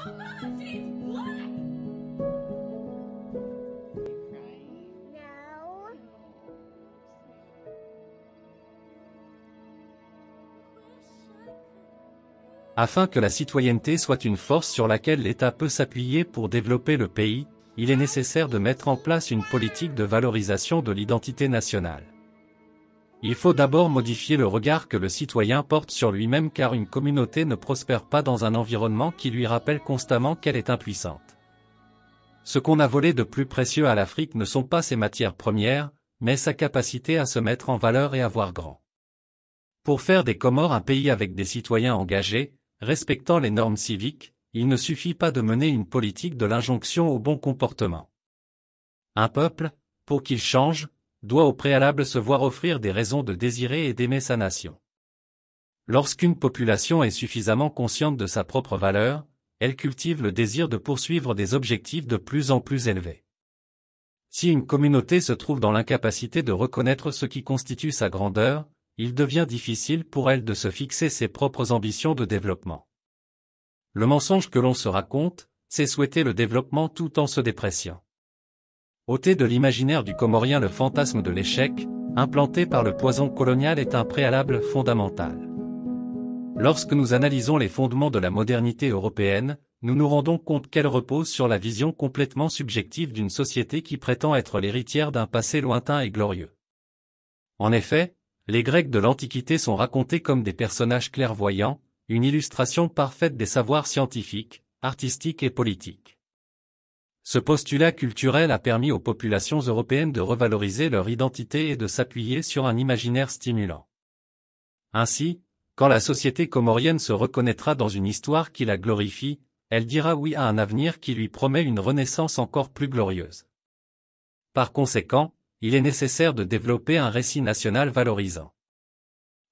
She's black! No. Afin que la citoyenneté soit une force sur laquelle l'État peut s'appuyer pour développer le pays, il est nécessaire de mettre en place une politique de valorisation de l'identité nationale. Il faut d'abord modifier le regard que le citoyen porte sur lui-même car une communauté ne prospère pas dans un environnement qui lui rappelle constamment qu'elle est impuissante. Ce qu'on a volé de plus précieux à l'Afrique ne sont pas ses matières premières, mais sa capacité à se mettre en valeur et à voir grand. Pour faire des Comores un pays avec des citoyens engagés, respectant les normes civiques, il ne suffit pas de mener une politique de l'injonction au bon comportement. Un peuple, pour qu'il change, doit au préalable se voir offrir des raisons de désirer et d'aimer sa nation. Lorsqu'une population est suffisamment consciente de sa propre valeur, elle cultive le désir de poursuivre des objectifs de plus en plus élevés. Si une communauté se trouve dans l'incapacité de reconnaître ce qui constitue sa grandeur, il devient difficile pour elle de se fixer ses propres ambitions de développement. Le mensonge que l'on se raconte, c'est souhaiter le développement tout en se dépréciant. Ôter de l'imaginaire du Comorien le fantasme de l'échec, implanté par le poison colonial est un préalable fondamental. Lorsque nous analysons les fondements de la modernité européenne, nous nous rendons compte qu'elle repose sur la vision complètement subjective d'une société qui prétend être l'héritière d'un passé lointain et glorieux. En effet, les Grecs de l'Antiquité sont racontés comme des personnages clairvoyants, une illustration parfaite des savoirs scientifiques, artistiques et politiques. Ce postulat culturel a permis aux populations européennes de revaloriser leur identité et de s'appuyer sur un imaginaire stimulant. Ainsi, quand la société comorienne se reconnaîtra dans une histoire qui la glorifie, elle dira oui à un avenir qui lui promet une renaissance encore plus glorieuse. Par conséquent, il est nécessaire de développer un récit national valorisant.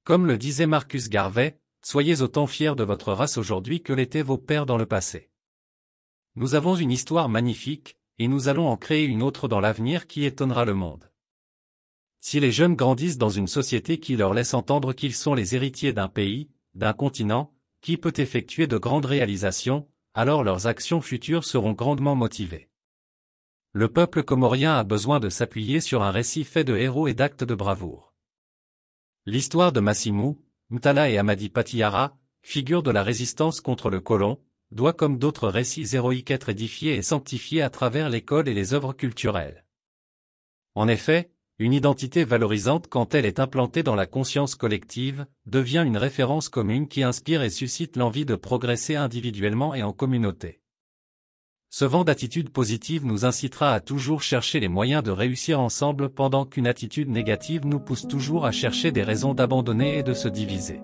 Comme le disait Marcus Garvey, soyez autant fiers de votre race aujourd'hui que l'étaient vos pères dans le passé. Nous avons une histoire magnifique, et nous allons en créer une autre dans l'avenir qui étonnera le monde. Si les jeunes grandissent dans une société qui leur laisse entendre qu'ils sont les héritiers d'un pays, d'un continent, qui peut effectuer de grandes réalisations, alors leurs actions futures seront grandement motivées. Le peuple comorien a besoin de s'appuyer sur un récit fait de héros et d'actes de bravoure. L'histoire de Massimou, Mtala et Amadi Patiyara, figure de la résistance contre le colon, doit comme d'autres récits héroïques être édifiée et sanctifiée à travers l'école et les œuvres culturelles. En effet, une identité valorisante quand elle est implantée dans la conscience collective, devient une référence commune qui inspire et suscite l'envie de progresser individuellement et en communauté. Ce vent d'attitude positive nous incitera à toujours chercher les moyens de réussir ensemble pendant qu'une attitude négative nous pousse toujours à chercher des raisons d'abandonner et de se diviser.